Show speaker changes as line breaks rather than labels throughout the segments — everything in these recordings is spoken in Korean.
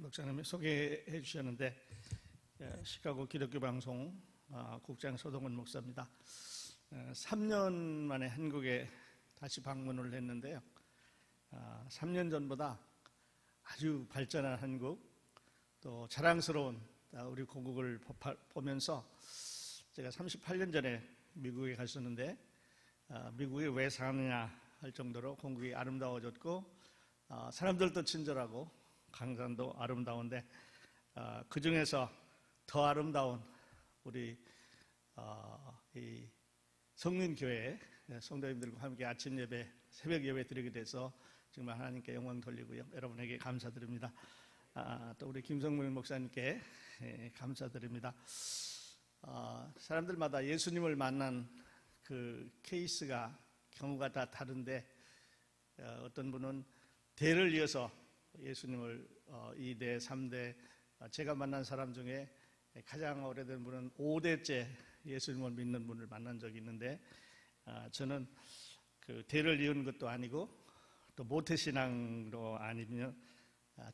목사님이 소개해 주셨는데 시카고 기독교 방송 국장 서동훈 목사입니다. 3년 만에 한국에 다시 방문을 했는데요. 3년 전보다 아주 발전한 한국, 또 자랑스러운 우리 고국을 보면서 제가 38년 전에 미국에 갔었는데 미국에 왜 사느냐 할 정도로 공국이 아름다워졌고 사람들도 친절하고 강산도 아름다운데 그 중에서 더 아름다운 우리 이 성민교회 성도님들과 함께 아침 예배, 새벽 예배 드리게 돼서 정말 하나님께 영광 돌리고요. 여러분에게 감사드립니다. 또 우리 김성문 목사님께 감사드립니다. 사람들마다 예수님을 만난 그 케이스가 경우가 다 다른데 어떤 분은 대를 이어서 예수님을 2대, 3대, 제가 만난 사람 중에 가장 오래된 분은 5대째 예수님을 믿는 분을 만난 적이 있는데 저는 그 대를 이은 것도 아니고 또 모태신앙도 아니면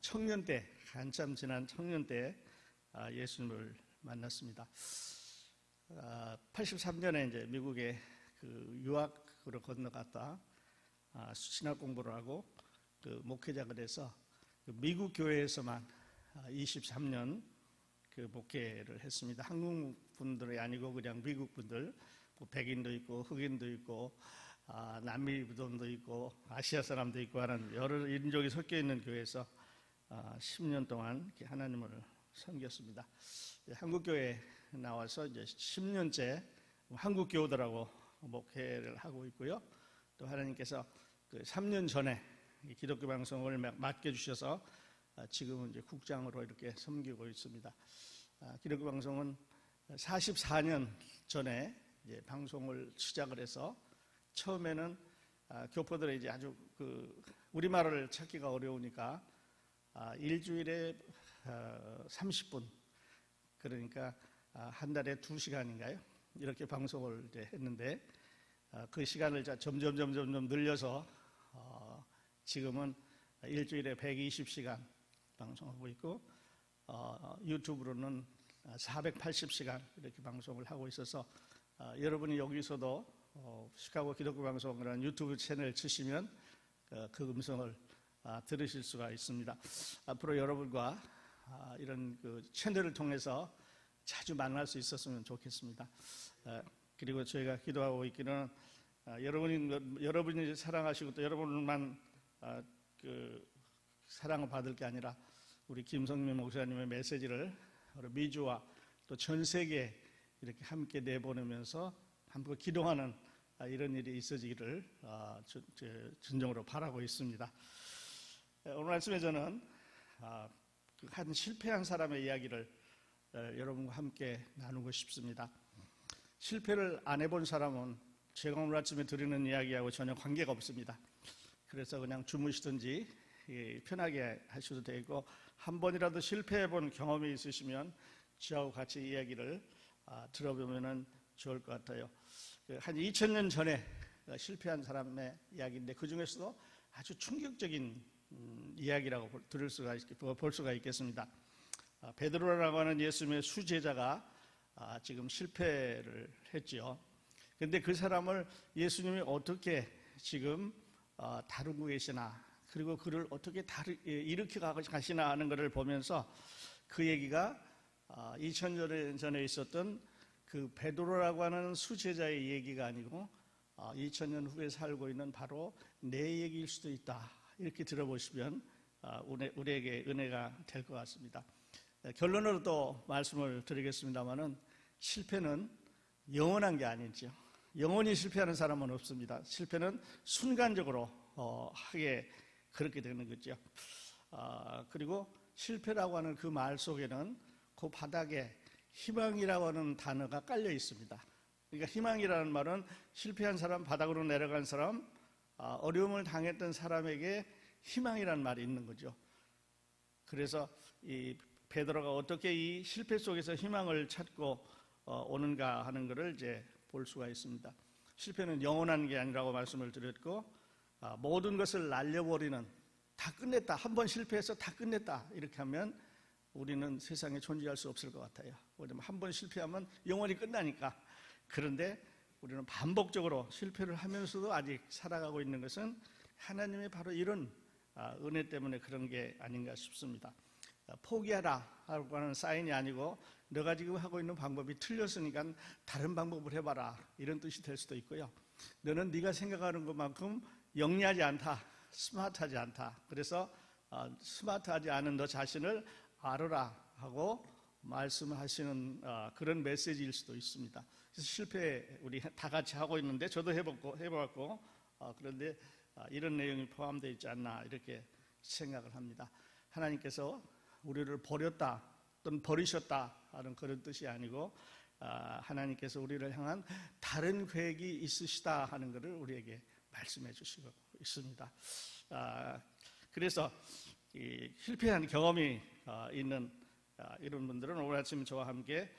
청년 때, 한참 지난 청년 때 예수님을 만났습니다. 83년에 이제 미국에 그 유학으로 건너갔다 신학 공부를 하고 그 목회자가 돼서 미국 교회에서만 23년 그 목회를 했습니다. 한국 분들이 아니고 그냥 미국 분들, 뭐 백인도 있고 흑인도 있고 남미 분도 있고 아시아 사람도 있고 하는 여러 인종이 섞여 있는 교회에서 10년 동안 하나님을 섬겼습니다. 한국 교회 나와서 이제 10년째 한국 교우들하고 목회를 하고 있고요. 또 하나님께서 그 3년 전에 기독교 방송을 맡겨주셔서 지금은 이제 국장으로 이렇게 섬기고 있습니다. 기독교 방송은 44년 전에 이제 방송을 시작을 해서 처음에는 교포들이 이제 아주 그 우리말을 찾기가 어려우니까 일주일에 30분 그러니까 한 달에 2시간인가요? 이렇게 방송을 이제 했는데 그 시간을 점점 늘려서 지금은 일주일에 120시간 방송하고 있고 유튜브로는 480시간 이렇게 방송을 하고 있어서 여러분이 여기서도 시카고 기독교 방송이라는 유튜브 채널 치시면 그 음성을 들으실 수가 있습니다. 앞으로 여러분과 이런 그 채널을 통해서 자주 만날 수 있었으면 좋겠습니다. 그리고 저희가 기도하고 있기는 여러분이 사랑하시고 또 여러분만 그 사랑을 받을 게 아니라 우리 김성민 목사님의 메시지를 미주와 또 전 세계에 이렇게 함께 내보내면서 함께 기도하는 이런 일이 있어지기를 진정으로 바라고 있습니다. 오늘 말씀에 저는 한 실패한 사람의 이야기를 여러분과 함께 나누고 싶습니다. 실패를 안 해본 사람은 제가 오늘 아침에 드리는 이야기하고 전혀 관계가 없습니다. 그래서 그냥 주무시든지 편하게 하셔도 되고 한 번이라도 실패해본 경험이 있으시면 저하고 같이 이야기를 들어보면 좋을 것 같아요. 한 2000년 전에 실패한 사람의 이야기인데 그 중에서도 아주 충격적인 이야기라고 볼 수가 있겠습니다. 베드로라고 하는 예수님의 수제자가 지금 실패를 했지요. 그런데 그 사람을 예수님이 어떻게 지금 다루고 계시나, 그리고 그를 어떻게 일으켜 가시나 하는 것을 보면서 그 얘기가 2000년 전에 있었던 그 베드로라고 하는 수제자의 얘기가 아니고 2000년 후에 살고 있는 바로 내 얘기일 수도 있다. 이렇게 들어보시면 우리에게 은혜가 될 것 같습니다. 결론으로 또 말씀을 드리겠습니다만은 실패는 영원한 게 아니죠. 영원히 실패하는 사람은 없습니다. 실패는 순간적으로 하게 그렇게 되는 거죠. 그리고 실패라고 하는 그 말 속에는 그 바닥에 희망이라고 하는 단어가 깔려 있습니다. 그러니까 희망이라는 말은 실패한 사람, 바닥으로 내려간 사람, 어려움을 당했던 사람에게 희망이라는 말이 있는 거죠. 그래서 이 베드로가 어떻게 이 실패 속에서 희망을 찾고 오는가 하는 것을 이제 볼 수가 있습니다. 실패는 영원한 게 아니라고 말씀을 드렸고 모든 것을 날려버리는 다 끝냈다, 한 번 실패해서 다 끝냈다 이렇게 하면 우리는 세상에 존재할 수 없을 것 같아요. 왜냐면 한 번 실패하면 영원히 끝나니까. 그런데 우리는 반복적으로 실패를 하면서도 아직 살아가고 있는 것은 하나님의 바로 이런 은혜 때문에 그런 게 아닌가 싶습니다. 포기하라 하고 하는 사인이 아니고 너가 지금 하고 있는 방법이 틀렸으니까 다른 방법을 해봐라 이런 뜻이 될 수도 있고요. 너는 네가 생각하는 것만큼 영리하지 않다, 스마트하지 않다. 그래서 스마트하지 않은 너 자신을 알아라 하고 말씀하시는 그런 메시지일 수도 있습니다. 그래서 실패 우리 다 같이 하고 있는데 저도 해봤고 그런데 이런 내용이 포함되어 있지 않나 이렇게 생각을 합니다. 하나님께서 우리를 버렸다 또는 버리셨다 하는 그런 뜻이 아니고 하나님께서 우리를 향한 다른 계획이 있으시다 하는 것을 우리에게 말씀해 주시고 있습니다. 그래서 실패한 경험이 있는 이런 분들은 오늘 아침 저와 함께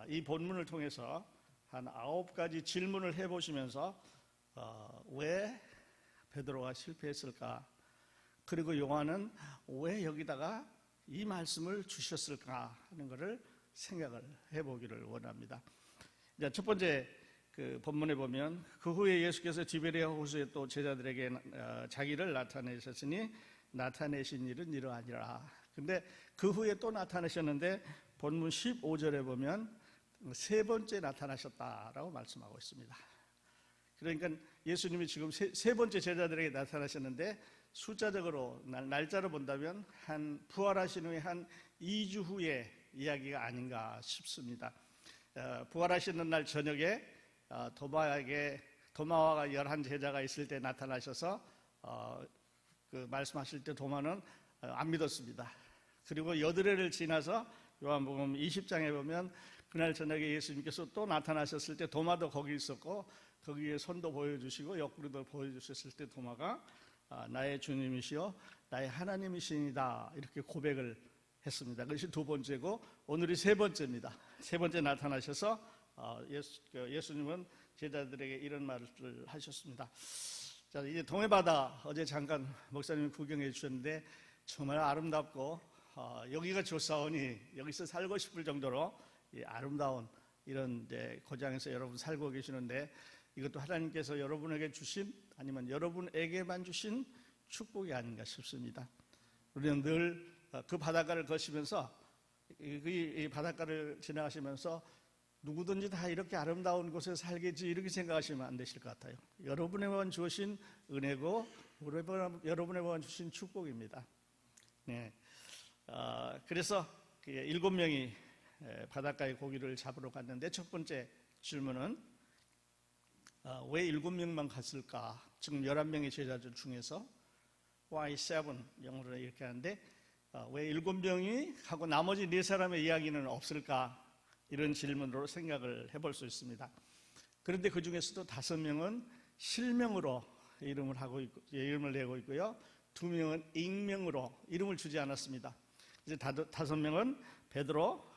이 본문을 통해서 한 9가지 질문을 해보시면서 왜 베드로가 실패했을까? 그리고 요한은 왜 여기다가 이 말씀을 주셨을까 하는 것을 생각을 해보기를 원합니다. 첫 번째 그 본문에 보면 그 후에 예수께서 디베리아 호수에 또 제자들에게 자기를 나타내셨으니 나타내신 일은 이러하니라. 근데 그 후에 또 나타내셨는데 본문 15절에 보면 세 번째 나타나셨다라고 말씀하고 있습니다. 그러니까 예수님이 지금 세 번째 제자들에게 나타나셨는데 숫자적으로 날짜로 본다면 한 부활하신 후에 한 2주 후의 이야기가 아닌가 싶습니다. 부활하시는 날 저녁에 도마와 11 제자가 있을 때 나타나셔서 그 말씀하실 때 도마는 안 믿었습니다. 그리고 여드레를 지나서 요한복음 20장에 보면 그날 저녁에 예수님께서 또 나타나셨을 때 도마도 거기 있었고 거기에 손도 보여주시고 옆구리도 보여주셨을 때 도마가 나의 주님이시여 나의 하나님이시니다 이렇게 고백을 했습니다. 그것이 두 번째고 오늘이 세 번째입니다. 세 번째 나타나셔서 예수님은 제자들에게 이런 말을 하셨습니다. 자, 이제 동해바다 어제 잠깐 목사님이 구경해 주셨는데 정말 아름답고 여기가 좋사오니 여기서 살고 싶을 정도로 아름다운 이런 고장에서 여러분 살고 계시는데 이것도 하나님께서 여러분에게 주신 아니면 여러분에게만 주신 축복이 아닌가 싶습니다. 우리는 늘 그 바닷가를 거시면서 이 바닷가를 지나가시면서 누구든지 다 이렇게 아름다운 곳에 살겠지 이렇게 생각하시면 안 되실 것 같아요. 여러분에게만 주신 은혜고 여러분에게만 주신 축복입니다. 네. 그래서 7명이 바닷가에 고기를 잡으러 갔는데 첫 번째 질문은 왜 7명만 갔을까? 지금 11명의 제자들 중에서 Why 7? 영어로 이렇게 하는데 왜 7명이 하고 나머지 4사람의 이야기는 없을까? 이런 질문으로 생각을 해볼 수 있습니다. 그런데 그 중에서도 5명은 실명으로 이름을 내고 있고요. 2명은 익명으로 이름을 주지 않았습니다. 이제 5명은 베드로,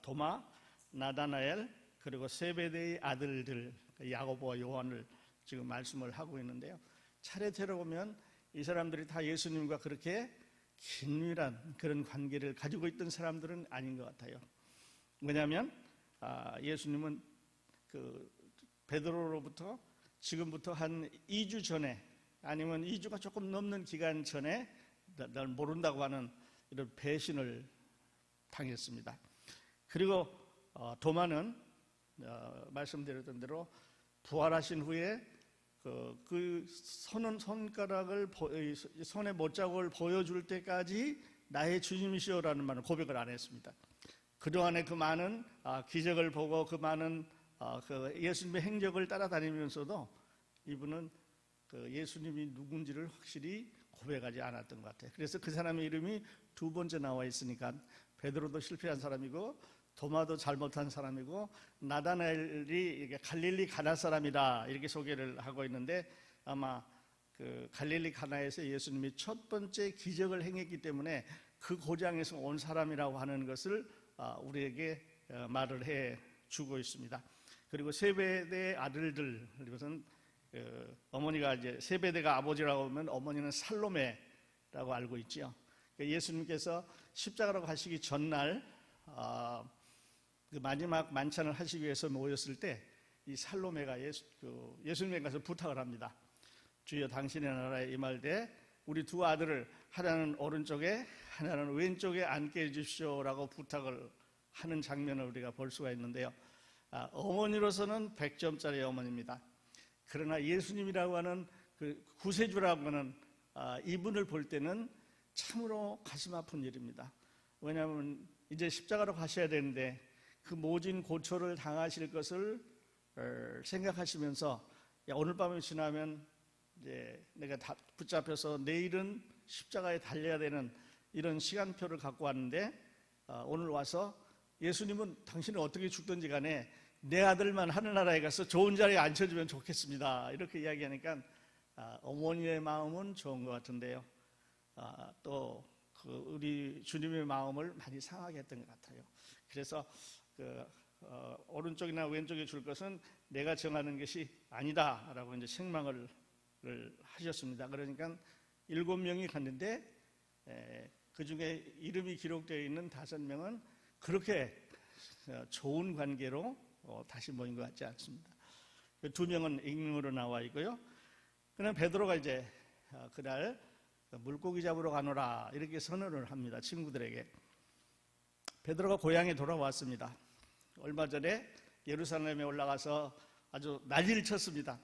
도마, 나다나엘 그리고 세베대의 아들들 야고보와 요한을 지금 말씀을 하고 있는데요. 차례대로 보면 이 사람들이 다 예수님과 그렇게 긴밀한 그런 관계를 가지고 있던 사람들은 아닌 것 같아요. 왜냐하면 예수님은 그 베드로로부터 지금부터 한 2주 전에 아니면 2주가 조금 넘는 기간 전에 널 모른다고 하는 이런 배신을 당했습니다. 그리고 도마는 말씀드렸던 대로 부활하신 후에 그 손가락을 손의 못자국을 보여줄 때까지 나의 주님이시오라는 말을 고백을 안 했습니다. 그동안에 그 많은 기적을 보고 그 많은 그 예수님의 행적을 따라다니면서도 이분은 그 예수님이 누군지를 확실히 고백하지 않았던 것 같아요. 그래서 그 사람의 이름이 두 번째 나와 있으니까 베드로도 실패한 사람이고 도마도 잘못한 사람이고 나다나엘이 갈릴리 가나 사람이다 이렇게 소개를 하고 있는데 아마 그 갈릴리 가나에서 예수님이 첫 번째 기적을 행했기 때문에 그 고장에서 온 사람이라고 하는 것을 우리에게 말을 해 주고 있습니다. 그리고 세베대의 아들들 이것은 어머니가 이제 세베대가 아버지라고 하면 어머니는 살로메 라고 알고 있지요. 예수님께서 십자가로 가시기 전날 그 마지막 만찬을 하시기 위해서 모였을 때 이 살로메가 예수님에 가서 부탁을 합니다. 주여 당신의 나라에 임할 때 우리 두 아들을 하나는 오른쪽에 하나는 왼쪽에 앉게 해주십시오라고 부탁을 하는 장면을 우리가 볼 수가 있는데요. 어머니로서는 100점짜리 어머니입니다. 그러나 예수님이라고 하는 그 구세주라고 하는 이분을 볼 때는 참으로 가슴 아픈 일입니다. 왜냐하면 이제 십자가로 가셔야 되는데 그 모진 고초를 당하실 것을 생각하시면서 오늘 밤이 지나면 이제 내가 다 붙잡혀서 내일은 십자가에 달려야 되는 이런 시간표를 갖고 왔는데 오늘 와서 예수님은 당신은 어떻게 죽든지 간에 내 아들만 하늘나라에 가서 좋은 자리에 앉혀주면 좋겠습니다. 이렇게 이야기하니까 어머니의 마음은 좋은 것 같은데요. 또 우리 주님의 마음을 많이 상하게 했던 것 같아요. 그래서 오른쪽이나 왼쪽에 줄 것은 내가 정하는 것이 아니다라고 이제 책망을 하셨습니다. 그러니까 7명이 갔는데 그 중에 이름이 기록되어 있는 5명은 그렇게 좋은 관계로 다시 모인 것 같지 않습니다. 2명은 익명으로 나와 있고요. 그냥 베드로가 이제 그날 물고기 잡으러 가노라 이렇게 선언을 합니다. 친구들에게. 베드로가 고향에 돌아왔습니다. 얼마 전에 예루살렘에 올라가서 아주 난리를 쳤습니다.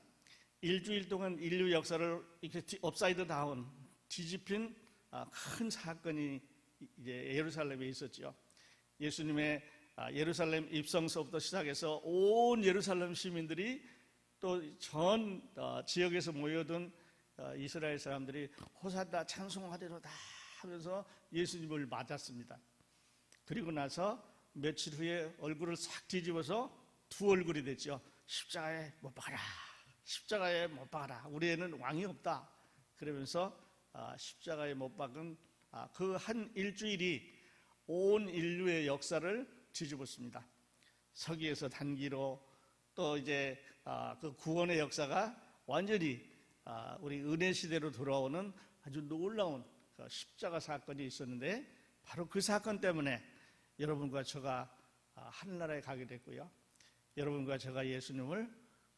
일주일 동안 인류 역사를 이렇게 업사이드 다운 뒤집힌 큰 사건이 이제 예루살렘에 있었죠. 예수님의 예루살렘 입성서부터 시작해서 온 예루살렘 시민들이 또 전 지역에서 모여든 이스라엘 사람들이 호산나 찬송하리로다 하면서 예수님을 맞았습니다. 그리고 나서 며칠 후에 얼굴을 싹 뒤집어서 두 얼굴이 됐죠. 십자가에 못 박아라. 십자가에 못 박아라. 우리에는 왕이 없다. 그러면서 십자가에 못 박은 그 한 일주일이 온 인류의 역사를 뒤집었습니다. 서기에서 단기로 또 이제 그 구원의 역사가 완전히 우리 은혜 시대로 돌아오는 아주 놀라운 십자가 사건이 있었는데 바로 그 사건 때문에 여러분과 저가 하늘나라에 가게 됐고요. 여러분과 제가 예수님을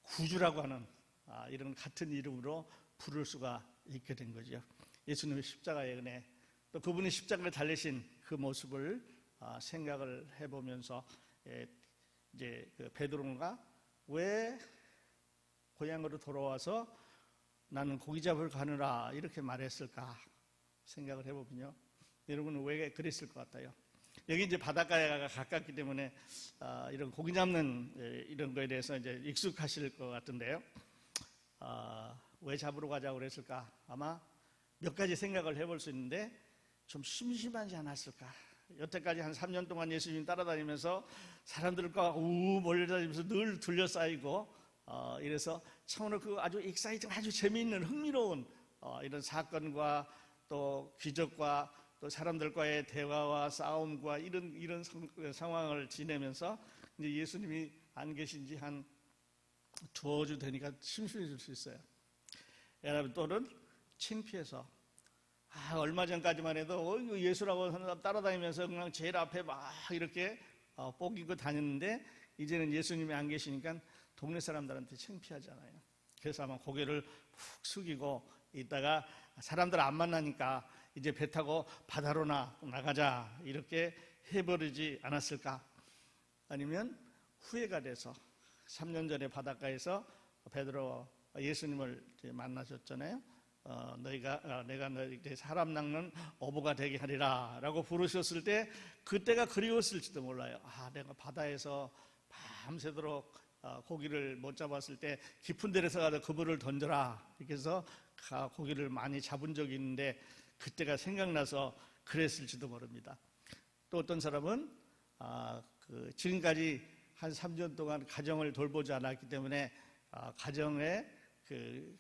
구주라고 하는 이런 같은 이름으로 부를 수가 있게 된 거죠. 예수님의 십자가의 은혜, 또 그분이 십자가에 달리신 그 모습을 생각을 해보면서 이제 그 베드로가 왜 고향으로 돌아와서 나는 고기 잡으러 가느라 이렇게 말했을까 생각을 해보면요. 여러분은 왜 그랬을 것 같아요? 여기 이제 바닷가에 가깝기 때문에 이런 고기 잡는 이런 거에 대해서 이제 익숙하실 것 같은데요. 왜 잡으러 가자고 그랬을까? 아마 몇 가지 생각을 해볼 수 있는데 좀 심심하지 않았을까? 여태까지 한 3년 동안 예수님 따라다니면서 사람들과 몰려다니면서 늘 둘러싸이고 이래서 참으로 그 아주 익사이팅, 아주 재미있는 흥미로운 이런 사건과 또 기적과 또 사람들과의 대화와 싸움과 이런 상황을 지내면서 이제 예수님이 안 계신 지 한 2주 되니까 심심해질 수 있어요. 여러분 또는 창피해서 얼마 전까지만 해도 예수라고 하는 사람 따라다니면서 그냥 제일 앞에 막 이렇게 뽀기고 다녔는데 이제는 예수님이 안 계시니까 동네 사람들한테 창피하잖아요. 그래서 아마 고개를 푹 숙이고 있다가 사람들 안 만나니까 이제 배 타고 바다로 나가자 이렇게 해버리지 않았을까? 아니면 후회가 돼서 3년 전에 바닷가에서 베드로 예수님을 만나셨잖아요. 내가 너에게 사람 낚는 어부가 되게 하리라 라고 부르셨을 때 그때가 그리웠을지도 몰라요. 내가 바다에서 밤새도록 고기를 못 잡았을 때 깊은 데서 가서 그물을 던져라 이렇게 해서 고기를 많이 잡은 적이 있는데 그때가 생각나서 그랬을지도 모릅니다. 또 어떤 사람은 지금까지 한 3년 동안 가정을 돌보지 않았기 때문에 가정의 그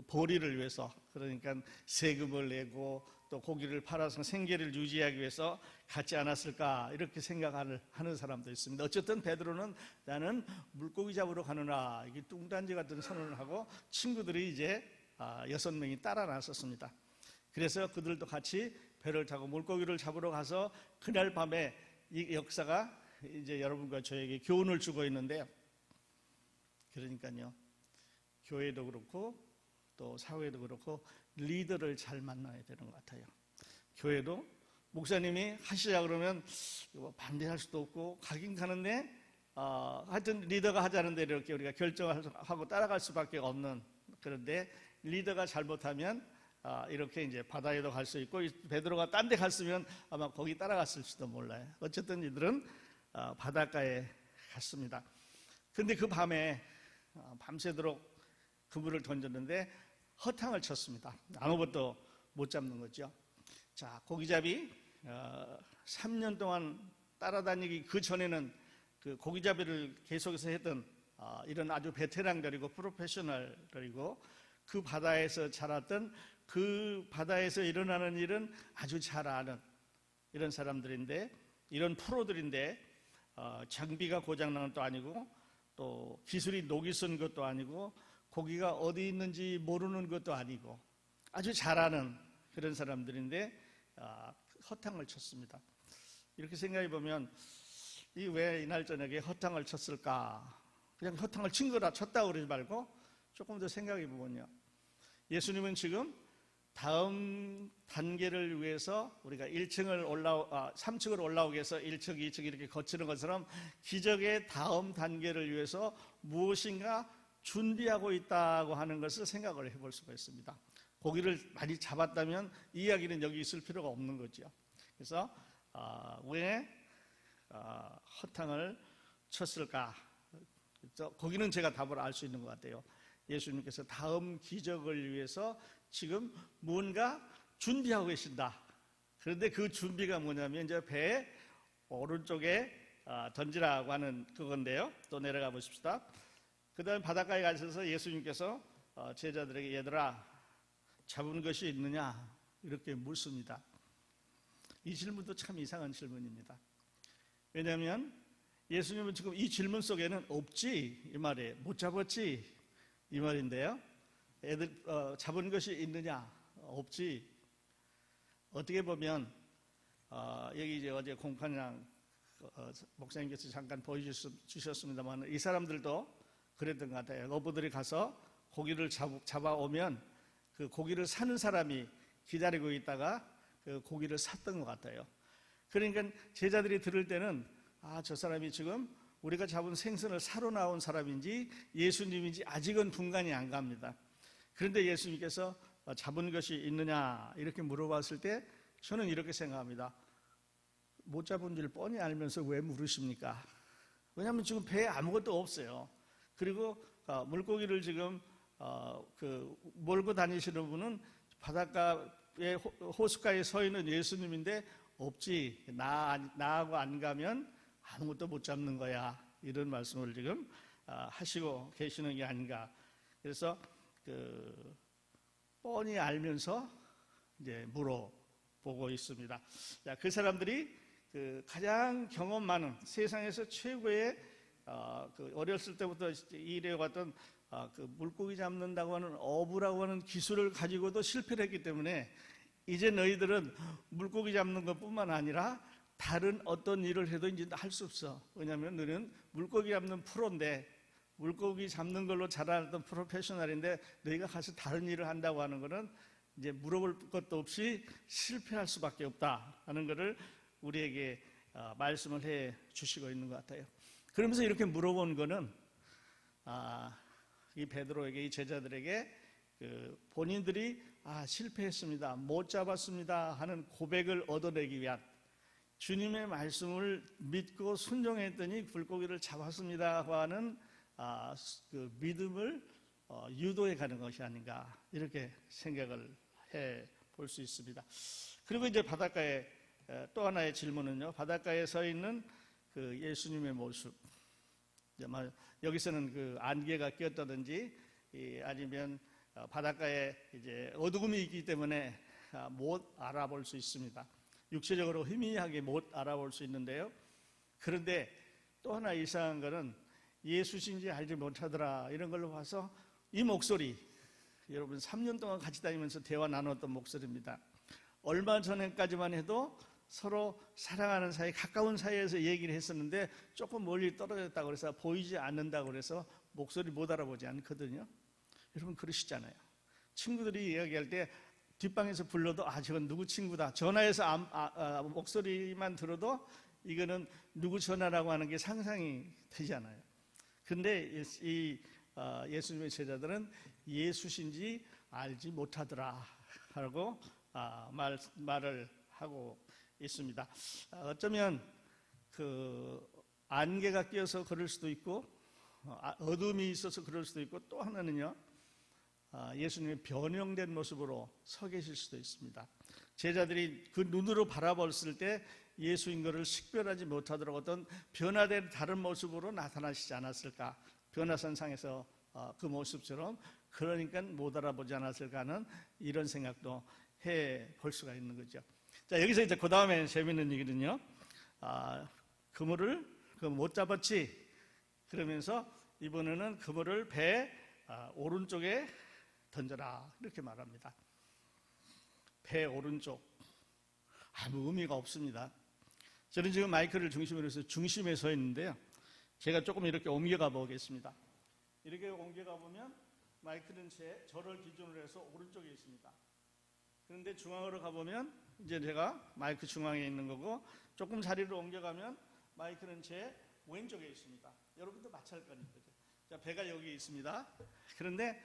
보리를 위해서, 그러니까 세금을 내고 또 고기를 팔아서 생계를 유지하기 위해서 갖지 않았을까 이렇게 생각하는 사람도 있습니다. 어쨌든 베드로는 나는 물고기 잡으러 가느라 이게 뚱딴지 같은 선언을 하고 친구들이 이제 6명이 따라 나섰습니다. 그래서 그들도 같이 배를 타고 물고기를 잡으러 가서 그날 밤에 이 역사가 이제 여러분과 저에게 교훈을 주고 있는데요. 그러니까요, 교회도 그렇고 또 사회도 그렇고 리더를 잘 만나야 되는 것 같아요. 교회도 목사님이 하시자 그러면 반대할 수도 없고 가긴 가는데 하여튼 리더가 하자는데 이렇게 우리가 결정하고 따라갈 수밖에 없는, 그런데 리더가 잘못하면 이렇게 이제 바다에도 갈 수 있고 베드로가 딴 데 갔으면 아마 거기 따라갔을 수도 몰라요. 어쨌든 이들은 바닷가에 갔습니다. 근데 그 밤에 밤새도록 그물을 던졌는데 허탕을 쳤습니다. 아무것도 못 잡는 거죠. 자, 고기잡이 3년 동안 따라다니기 그 전에는 그 고기잡이를 계속해서 했던 이런 아주 베테랑들이고 프로페셔널들이고 그 바다에서 자랐던, 그 바다에서 일어나는 일은 아주 잘 아는 이런 사람들인데, 이런 프로들인데 장비가 고장난 것도 아니고 또 기술이 녹이 쓴 것도 아니고 고기가 어디 있는지 모르는 것도 아니고 아주 잘 아는 그런 사람들인데 허탕을 쳤습니다. 이렇게 생각해 보면 왜 이날 저녁에 허탕을 쳤을까? 그냥 허탕을 친 거라 쳤다고 그러지 말고 조금 더 생각해 보면요, 예수님은 지금 다음 단계를 위해서 우리가 3층을 올라오기 위해서 1층, 2층 이렇게 거치는 것처럼 기적의 다음 단계를 위해서 무엇인가 준비하고 있다고 하는 것을 생각을 해볼 수가 있습니다. 고기를 많이 잡았다면 이야기는 여기 있을 필요가 없는 거죠. 그래서 왜 허탕을 쳤을까? 거기는 제가 답을 알 수 있는 것 같아요. 예수님께서 다음 기적을 위해서 지금 뭔가 준비하고 계신다. 그런데 그 준비가 뭐냐면 이제 배 오른쪽에 던지라고 하는 그건데요. 또 내려가 보십시다. 그 다음에 바닷가에 가셔서 예수님께서 제자들에게 얘들아 잡은 것이 있느냐 이렇게 묻습니다. 이 질문도 참 이상한 질문입니다. 왜냐하면 예수님은 지금 이 질문 속에는 없지 이 말이에요. 못 잡았지 이 말인데요. 애들 잡은 것이 있느냐? 없지. 어떻게 보면 여기 이제 어제 공판이랑 목사님께서 잠깐 보여주셨습니다만 이 사람들도 그랬던 것 같아요. 어부들이 가서 고기를 잡아오면 그 고기를 사는 사람이 기다리고 있다가 그 고기를 샀던 것 같아요. 그러니까 제자들이 들을 때는 저 사람이 지금 우리가 잡은 생선을 사러 나온 사람인지 예수님인지 아직은 분간이 안 갑니다. 그런데 예수님께서 잡은 것이 있느냐 이렇게 물어봤을 때 저는 이렇게 생각합니다. 못 잡은 줄 뻔히 알면서 왜 물으십니까? 왜냐하면 지금 배에 아무것도 없어요. 그리고 물고기를 지금 몰고 다니시는 분은 바닷가에 호숫가에 서 있는 예수님인데 없지, 나하고 안 가면 아무것도 못 잡는 거야, 이런 말씀을 지금 하시고 계시는 게 아닌가. 그래서 뻔히 알면서 이제 물어보고 있습니다. 자, 그 사람들이 가장 경험 많은 세상에서 최고의 어렸을 때부터 일해왔던 물고기 잡는다고 하는 어부라고 하는 기술을 가지고도 실패를 했기 때문에 이제 너희들은 물고기 잡는 것뿐만 아니라 다른 어떤 일을 해도 이제 할 수 없어. 왜냐하면 너는 물고기 잡는 프로인데, 물고기 잡는 걸로 자라났던 프로페셔널인데 너희가 가서 다른 일을 한다고 하는 것은 이제 물어볼 것도 없이 실패할 수밖에 없다 하는 것을 우리에게 말씀을 해 주시고 있는 것 같아요. 그러면서 이렇게 물어본 거는 이 베드로에게, 이 제자들에게 본인들이 실패했습니다, 못 잡았습니다 하는 고백을 얻어내기 위한, 주님의 말씀을 믿고 순종했더니 물고기를 잡았습니다 하는 그 믿음을 유도해 가는 것이 아닌가, 이렇게 생각을 해 볼 수 있습니다. 그리고 이제 바닷가에 또 하나의 질문은요, 바닷가에 서 있는 그 예수님의 모습, 여기서는 그 안개가 꼈다든지 아니면 바닷가에 이제 어두움이 있기 때문에 못 알아볼 수 있습니다. 육체적으로 희미하게 못 알아볼 수 있는데요. 그런데 또 하나 이상한 것은 예수신지 알지 못하더라 이런 걸로 봐서 이 목소리, 여러분 3년 동안 같이 다니면서 대화 나눴던 목소리입니다. 얼마 전에까지만 해도 서로 사랑하는 사이, 가까운 사이에서 얘기를 했었는데 조금 멀리 떨어졌다고 그래서 보이지 않는다고 그래서 목소리 못 알아보지 않거든요. 여러분 그러시잖아요. 친구들이 이야기할 때 뒷방에서 불러도 저건 누구 친구다. 전화해서 목소리만 들어도 이거는 누구 전화라고 하는 게 상상이 되잖아요. 근데 예수님의 제자들은 예수신지 알지 못하더라 하고 말을 하고 있습니다. 어쩌면 그 안개가 끼어서 그럴 수도 있고 어둠이 있어서 그럴 수도 있고 또 하나는요, 예수님의 변형된 모습으로 서 계실 수도 있습니다. 제자들이 그 눈으로 바라봤을 때 예수인 것을 식별하지 못하도록 어떤 변화된 다른 모습으로 나타나시지 않았을까, 변화선상에서 그 모습처럼, 그러니까 못 알아보지 않았을까 하는 이런 생각도 해볼 수가 있는 거죠. 자, 여기서 이제 그 다음에 재밌는 얘기는요, 그물을 못 잡았지 그러면서 이번에는 그물을 배 오른쪽에 던져라 이렇게 말합니다. 배 오른쪽, 아무 의미가 없습니다. 저는 지금 마이크를 중심으로 해서 중심에 서 있는데요, 제가 조금 이렇게 옮겨가 보겠습니다. 이렇게 옮겨가 보면 마이크는 저를 기준으로 해서 오른쪽에 있습니다. 그런데 중앙으로 가보면 이제 제가 마이크 중앙에 있는 거고, 조금 자리를 옮겨가면 마이크는 제 왼쪽에 있습니다. 여러분도 마찬가지인 거죠. 자, 배가 여기 있습니다. 그런데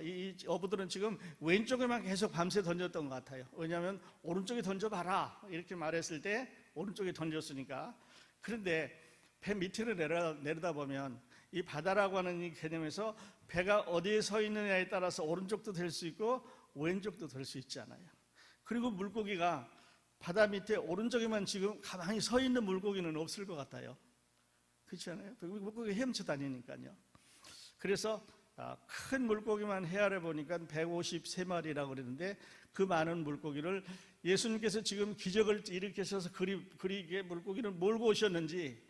이 어부들은 지금 왼쪽에만 계속 밤새 던졌던 것 같아요. 왜냐하면 오른쪽에 던져봐라 이렇게 말했을 때 오른쪽에 던졌으니까. 그런데 배 밑으로 내려다보면 이 바다라고 하는 이 개념에서 배가 어디에 서 있느냐에 따라서 오른쪽도 될 수 있고 왼쪽도 될 수 있잖아요. 그리고 물고기가 바다 밑에 오른쪽에만 지금 가만히 서 있는 물고기는 없을 것 같아요. 그렇지 않아요? 물고기 헤엄쳐 다니니까요. 그래서 큰 물고기만 헤아려 보니까 153마리라고 그랬는데, 그 많은 물고기를 예수님께서 지금 기적을 일으키셔서 그리게 물고기를 몰고 오셨는지,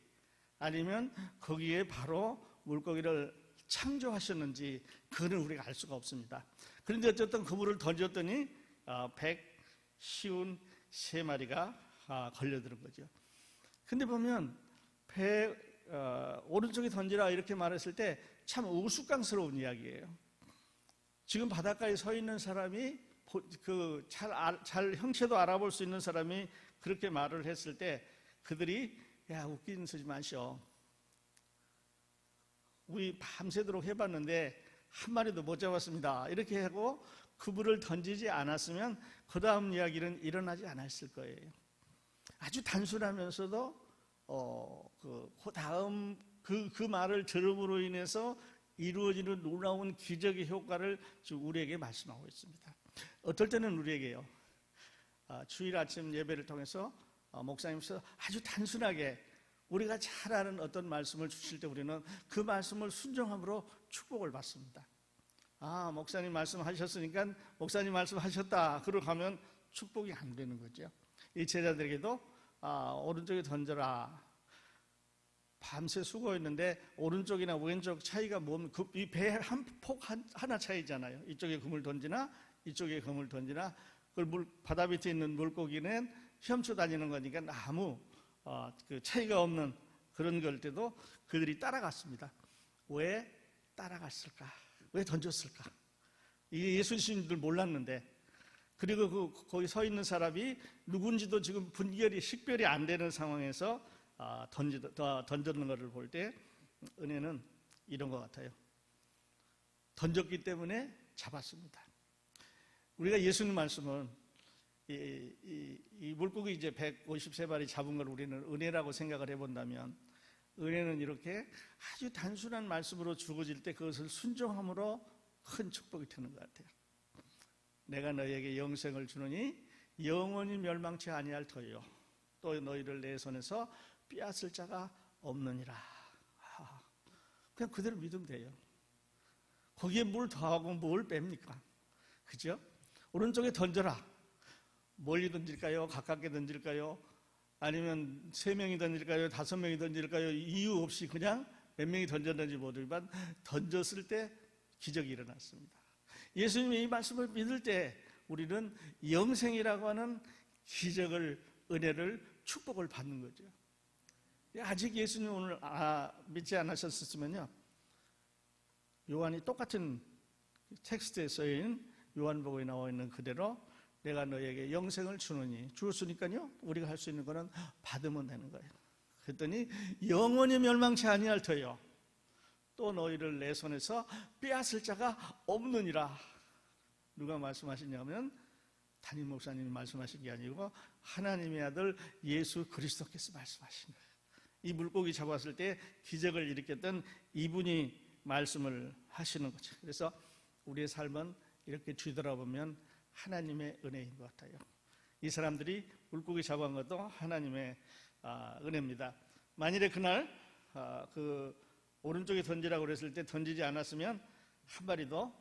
아니면 거기에 바로 물고기를 창조하셨는지, 그거는 우리가 알 수가 없습니다. 그런데 어쨌든 그물을 던졌더니 153마리가 걸려드는 거죠. 근데 보면 배 오른쪽에 던지라 이렇게 말했을 때 참 우스꽝스러운 이야기예요. 지금 바닷가에 서 있는 사람이 잘 형체도 알아볼 수 있는 사람이 그렇게 말을 했을 때 그들이 웃긴 소리 마셔, 우리 밤새도록 해봤는데 한 마리도 못 잡았습니다 이렇게 하고 그물을 던지지 않았으면 그 다음 이야기는 일어나지 않았을 거예요. 아주 단순하면서도 그 다음 그 말을 들음으로 인해서 이루어지는 놀라운 기적의 효과를 지금 우리에게 말씀하고 있습니다. 어떨 때는 우리에게요, 주일 아침 예배를 통해서 목사님께서 아주 단순하게 우리가 잘 아는 어떤 말씀을 주실 때 우리는 그 말씀을 순종함으로 축복을 받습니다. 목사님 말씀하셨으니까 목사님 말씀하셨다 그러고 가면 축복이 안 되는 거죠. 이 제자들에게도 오른쪽에 던져라, 밤새 수고했는데 오른쪽이나 왼쪽 차이가 뭡니까? 이 배 한 폭 하나 차이잖아요. 이쪽에 그물 던지나 이쪽에 그물 던지나, 바다 밑에 있는 물고기는 헤엄쳐 다니는 거니까 아무 그 차이가 없는 그런 걸 때도 그들이 따라갔습니다. 왜 따라갔을까? 왜 던졌을까? 이게 예수님들 몰랐는데, 그리고 거기 서 있는 사람이 누군지도 지금 식별이 안 되는 상황에서 던졌는 것을 볼 때 은혜는 이런 것 같아요. 던졌기 때문에 잡았습니다. 우리가 예수님 말씀은 이 물고기 이제 153마리 잡은 걸 우리는 은혜라고 생각을 해본다면, 은혜는 이렇게 아주 단순한 말씀으로 주어질 때 그것을 순종함으로 큰 축복이 되는 것 같아요. 내가 너희에게 영생을 주노니 영원히 멸망치 아니할 터이요 또 너희를 내 손에서 빼앗을 자가 없느니라. 그냥 그대로 믿으면 돼요. 거기에 뭘 더하고 뭘 뺍니까? 그죠? 오른쪽에 던져라. 멀리 던질까요? 가깝게 던질까요? 아니면 3명이 던질까요? 5명이 던질까요? 이유 없이 그냥 몇 명이 던졌는지 모르지만 던졌을 때 기적이 일어났습니다. 예수님의 이 말씀을 믿을 때 우리는 영생이라고 하는 기적을, 은혜를, 축복을 받는 거죠. 아직 예수님 오늘 믿지 않으셨으면요, 요한이 똑같은 텍스트에 써있는 요한복음에 나와 있는 그대로 내가 너에게 영생을 주느니, 주었으니까요 우리가 할 수 있는 거는 받으면 되는 거예요. 그랬더니 영원히 멸망치 아니할 터요 또 너희를 내 손에서 빼앗을 자가 없느니라. 누가 말씀하시냐면 담임 목사님이 말씀하신 게 아니고 하나님의 아들 예수 그리스도께서 말씀하신 거예요. 이 물고기 잡았을 때 기적을 일으켰던 이분이 말씀을 하시는 거죠. 그래서 우리의 삶은 이렇게 뒤돌아보면 하나님의 은혜인 것 같아요. 이 사람들이 물고기 잡은 것도 하나님의 은혜입니다. 만일에 그날 그 오른쪽에 던지라고 그랬을 때 던지지 않았으면 한 마리도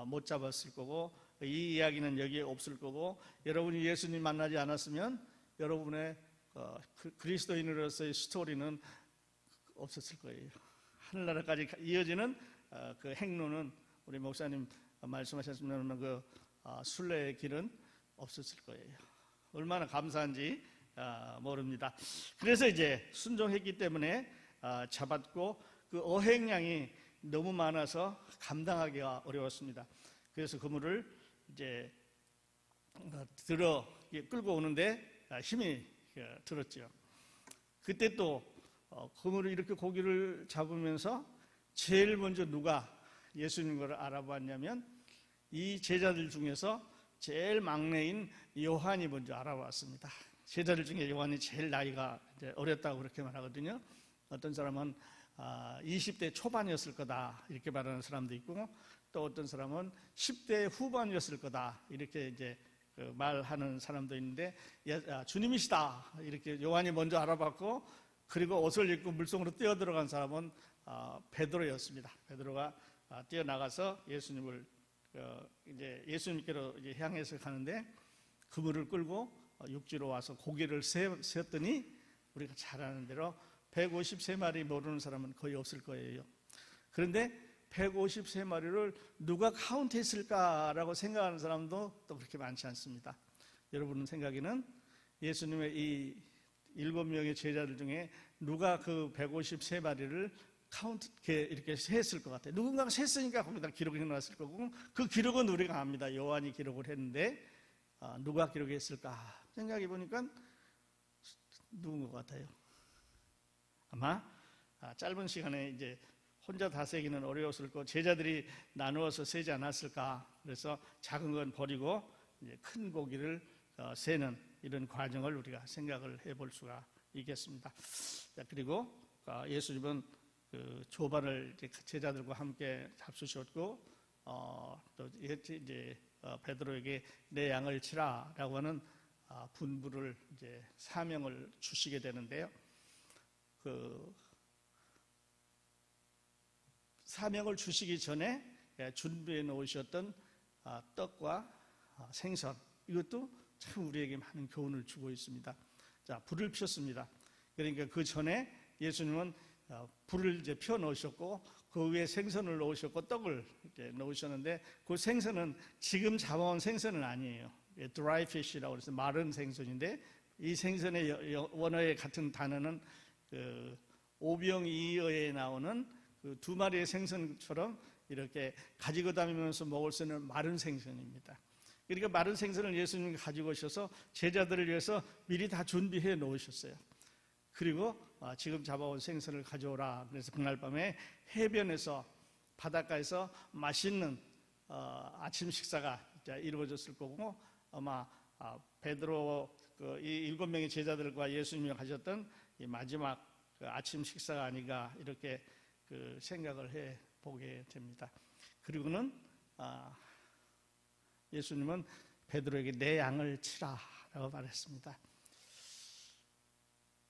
못 잡았을 거고, 이 이야기는 여기에 없을 거고, 여러분이 예수님 만나지 않았으면 여러분의 그리스도인으로서의 스토리는 없었을 거예요. 하늘나라까지 이어지는 그 행로는, 우리 목사님 말씀하셨으면 그 순례의 길은 없었을 거예요. 얼마나 감사한지 모릅니다. 그래서 이제 순종했기 때문에 잡았고, 그 어획량이 너무 많아서 감당하기가 어려웠습니다. 그래서 그물을 이제 들어 끌고 오는데 힘이 들었죠. 그때 또 그물을 이렇게 고기를 잡으면서 제일 먼저 누가 예수님을 알아봤냐면 이 제자들 중에서 제일 막내인 요한이 먼저 알아봤습니다. 제자들 중에 요한이 제일 나이가 이제 어렸다고 그렇게 말하거든요. 어떤 사람은 20대 초반이었을 거다 이렇게 말하는 사람도 있고, 또 어떤 사람은 10대 후반이었을 거다 이렇게 이제 말하는 사람도 있는데, 주님이시다 이렇게 요한이 먼저 알아봤고, 그리고 옷을 입고 물속으로 뛰어들어간 사람은 베드로였습니다. 베드로가 뛰어나가서 예수님을 이제 예수님께로 이제 향해서 가는데 그물을 끌고 육지로 와서 고기를 세었더니 우리가 잘 아는 대로 153마리 모르는 사람은 거의 없을 거예요. 그런데 153마리를 누가 카운트했을까라고 생각하는 사람도 또 그렇게 많지 않습니다. 여러분 생각에는 예수님의 이 7명의 제자들 중에 누가 그 153마리를 이렇게 셌을 것 같아요. 누군가가 셌으니까 거기다 기록이 나왔을 거고, 그 기록은 우리가 압니다. 요한이 기록을 했는데 누가 기록했을까 생각해 보니까 누군 것 같아요? 아마 짧은 시간에 이제 혼자 다 세기는 어려웠을 거고, 제자들이 나누어서 세지 않았을까. 그래서 작은 건 버리고 이제 큰 고기를 세는 이런 과정을 우리가 생각을 해볼 수가 있겠습니다. 그리고 예수님은 그 조반을 제자들과 함께 잡수셨고, 또 이제 베드로에게 내 양을 치라라고 하는 분부를, 이제 사명을 주시게 되는데요. 그 사명을 주시기 전에 준비해 놓으셨던 떡과 생선, 이것도 참 우리에게 많은 교훈을 주고 있습니다. 자, 불을 피웠습니다. 그러니까 그 전에 예수님은 불을 이제 피워 놓으셨고, 그 위에 생선을 놓으셨고 떡을 이렇게 놓으셨는데, 그 생선은 지금 잡아온 생선은 아니에요. 드라이 피쉬라고 해서 마른 생선인데, 이 생선의 원어의 같은 단어는 그 오병이어에 나오는 그 2마리의 생선처럼 이렇게 가지고 다니면서 먹을 수 있는 마른 생선입니다. 그러니까 마른 생선을 예수님이 가지고 오셔서 제자들을 위해서 미리 다 준비해 놓으셨어요. 그리고 지금 잡아온 생선을 가져오라. 그래서 그날 밤에 해변에서, 바닷가에서 맛있는 아침 식사가 이루어졌을 거고, 아마 베드로 이 7명의 제자들과 예수님이 가졌던 이 마지막 그 아침 식사가 아닌가 이렇게 그 생각을 해 보게 됩니다. 그리고는 예수님은 베드로에게 내 양을 치라라고 말했습니다.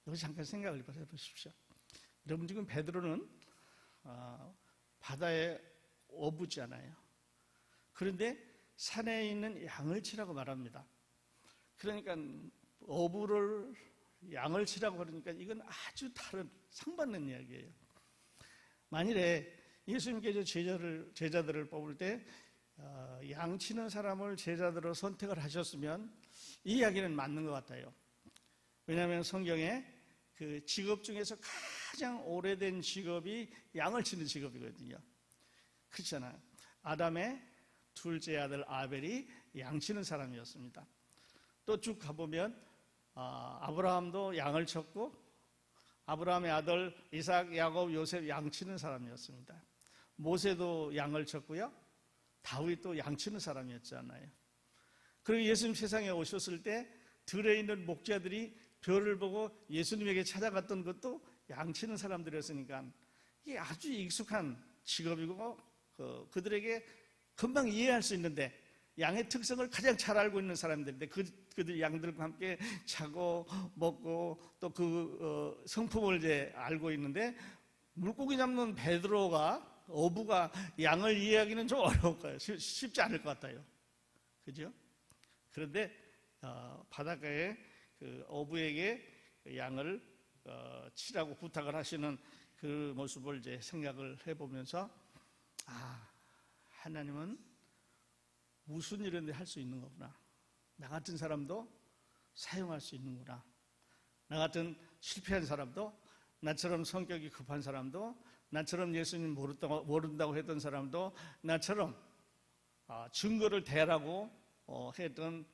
여기 잠깐 생각을 해보십시오. 여러분, 지금 베드로는 바다에 어부잖아요. 그런데 산에 있는 양을 치라고 말합니다. 그러니까 어부를 양을 치라고 그러니까 이건 아주 다른 상반된 이야기예요. 만일에 예수님께서 제자들을 뽑을 때 양치는 사람을 제자들로 선택을 하셨으면 이 이야기는 맞는 것 같아요. 왜냐하면 성경에 그 직업 중에서 가장 오래된 직업이 양을 치는 직업이거든요. 그렇잖아요. 아담의 둘째 아들 아벨이 양치는 사람이었습니다. 또 쭉 가보면 아브라함도 양을 쳤고 아브라함의 아들 이삭, 야곱, 요셉 양치는 사람이었습니다. 모세도 양을 쳤고요. 다윗도 양치는 사람이었잖아요. 그리고 예수님 세상에 오셨을 때 들에 있는 목자들이 별을 보고 예수님에게 찾아갔던 것도 양치는 사람들이었으니까 이게 아주 익숙한 직업이고 그들에게 금방 이해할 수 있는데 양의 특성을 가장 잘 알고 있는 사람들인데 그들 양들과 함께 자고 먹고 또 그 성품을 이제 알고 있는데 물고기 잡는 베드로가 어부가 양을 이해하기는 좀 어려울 거예요. 쉽지 않을 것 같아요. 그죠? 그런데 바닷가에 그 어부에게 양을 치라고 부탁을 하시는 그 모습을 이제 생각을 해보면서 하나님은 무슨 일인데 할 수 있는 거구나. 나 같은 사람도 사용할 수 있는구나. 나 같은 실패한 사람도, 나처럼 성격이 급한 사람도, 나처럼 예수님 모른다고 했던 사람도, 나처럼 증거를 대라고 했던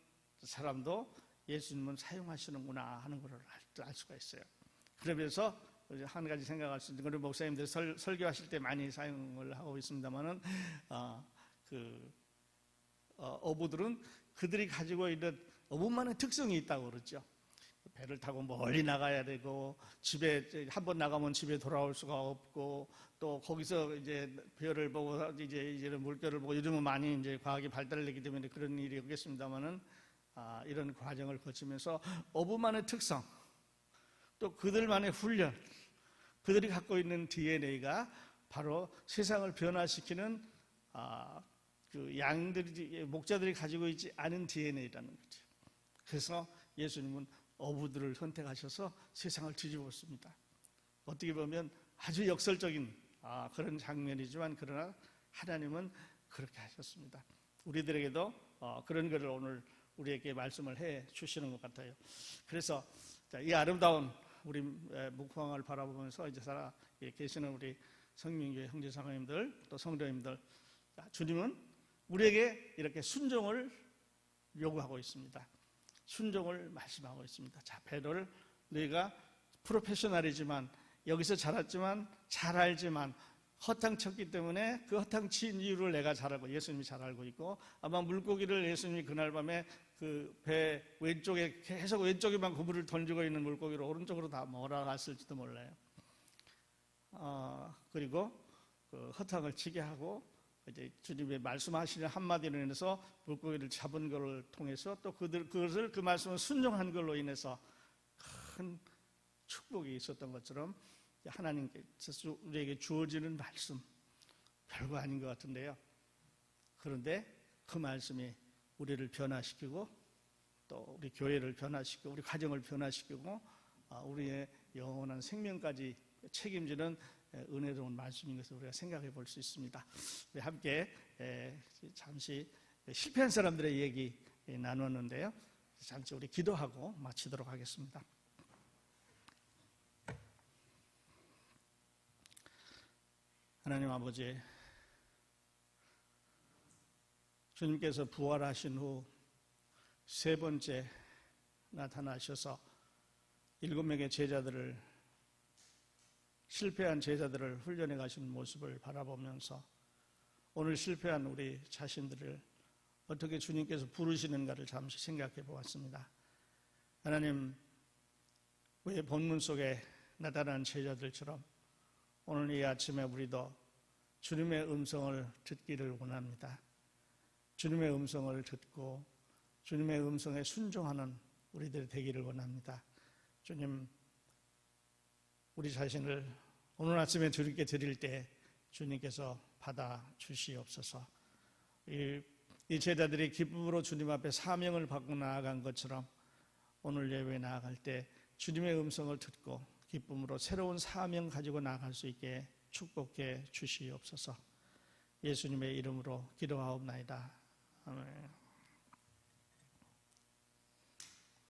사람도 예수님은 사용하시는구나 하는 것을 알 수가 있어요. 그러면서 한 가지 생각할 수 있는 것은 목사님들 설교하실 때 많이 사용을 하고 있습니다만은 어부들은 그들이 가지고 있는 어부만의 특성이 있다고 그러죠. 배를 타고 멀리 나가야 되고 집에 한 번 나가면 집에 돌아올 수가 없고 또 거기서 이제 별을 보고 이제는 물결을 보고 요즘은 많이 이제 과학이 발달되기 때문에 그런 일이 없겠습니다만은 이런 과정을 거치면서 어부만의 특성 또 그들만의 훈련 그들이 갖고 있는 DNA가 바로 세상을 변화시키는 그 목자들이 가지고 있지 않은 DNA라는 거죠. 그래서 예수님은 어부들을 선택하셔서 세상을 뒤집었습니다. 어떻게 보면 아주 역설적인 그런 장면이지만 그러나 하나님은 그렇게 하셨습니다. 우리들에게도 그런 것을 오늘 우리에게 말씀을 해 주시는 것 같아요. 그래서 이 아름다운 우리 묵황을 바라보면서 이제 살아 계시는 우리 성민교회 형제자매님들 또 성도님들, 주님은 우리에게 이렇게 순종을 요구하고 있습니다. 순종을 말씀하고 있습니다. 자, 베드로를 너희가 프로페셔널이지만 여기서 자랐지만 잘 알지만 허탕 쳤기 때문에 그 허탕 친 이유를 내가 잘 알고 예수님이 잘 알고 있고 아마 물고기를 예수님이 그날 밤에 그 배 왼쪽에 계속 왼쪽에만 그물을 던지고 있는 물고기를 오른쪽으로 다 몰아갔을지도 몰라요. 그리고 그 허탕을 치게 하고 이제 주님의 말씀하시는 한마디로 인해서 물고기를 잡은 것을 통해서 또 그것을 그 말씀을 순종한 걸로 인해서 큰 축복이 있었던 것처럼 하나님께서 우리에게 주어지는 말씀 별거 아닌 것 같은데요. 그런데 그 말씀이 우리를 변화시키고 또 우리 교회를 변화시키고 우리 가정을 변화시키고 우리의 영원한 생명까지 책임지는 은혜로운 말씀인 것을 우리가 생각해 볼 수 있습니다. 우리 함께 잠시 실패한 사람들의 얘기 나눴는데요. 잠시 우리 기도하고 마치도록 하겠습니다. 하나님 아버지, 주님께서 부활하신 후 세 번째 나타나셔서 7명의 제자들을 실패한 제자들을 훈련해 가신 모습을 바라보면서 오늘 실패한 우리 자신들을 어떻게 주님께서 부르시는가를 잠시 생각해 보았습니다. 하나님, 왜 본문 속에 나타난 제자들처럼 오늘 이 아침에 우리도 주님의 음성을 듣기를 원합니다. 주님의 음성을 듣고 주님의 음성에 순종하는 우리들이 되기를 원합니다. 주님, 우리 자신을 오늘 아침에 주님께 드릴 때 주님께서 받아 주시옵소서. 이 제자들이 기쁨으로 주님 앞에 사명을 받고 나아간 것처럼 오늘 예배에 나아갈 때 주님의 음성을 듣고 기쁨으로 새로운 사명 가지고 나아갈 수 있게 축복해 주시옵소서. 예수님의 이름으로 기도하옵나이다. 아멘.